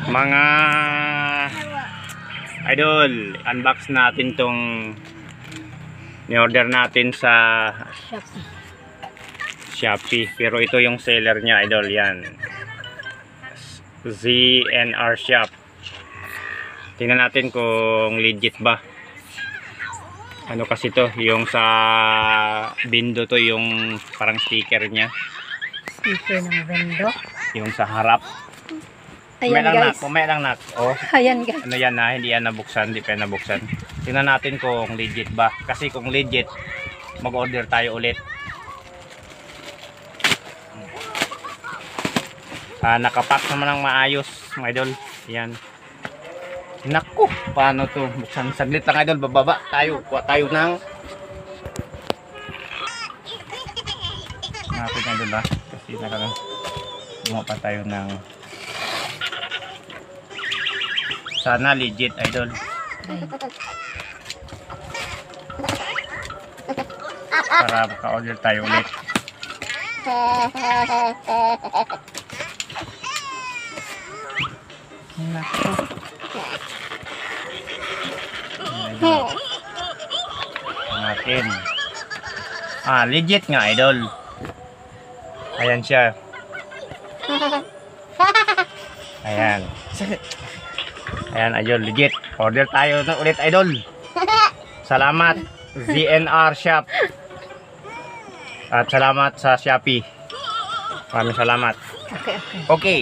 Mga idol, unbox natin tong ni-order natin sa Shopee. Pero ito yung seller niya, idol, yan. ZNR Shop. Tingnan natin kung legit ba. Ano kasi to, yung sa window to, yung parang sticker niya. Sticker ng window? Yung sa harap. Ayan guys. Kumay lang nak. Oh. Ayan guys. Ano yan na, hindi yan nabuksan, hindi pa yan nabuksan. Tingnan natin kung legit ba. Kasi kung legit, mag-order tayo ulit. Nakapack naman ng maayos, mga idol. Yan. Naku, paano to? Buksan saglit lang, idol. Bababa tayo. Kuha tayo ng natin, idol, ha? Kasi gumawa pa tayo ng sana legit, idol. Para maka-order tayo ulit. Natin. Legit nga, idol. Ayan siya. Ayan. Ayan, idol, legit. Order tayo na ulit, idol. Salamat ZNR Shop. At salamat sa Shopee. Maraming salamat. Okay. Okay.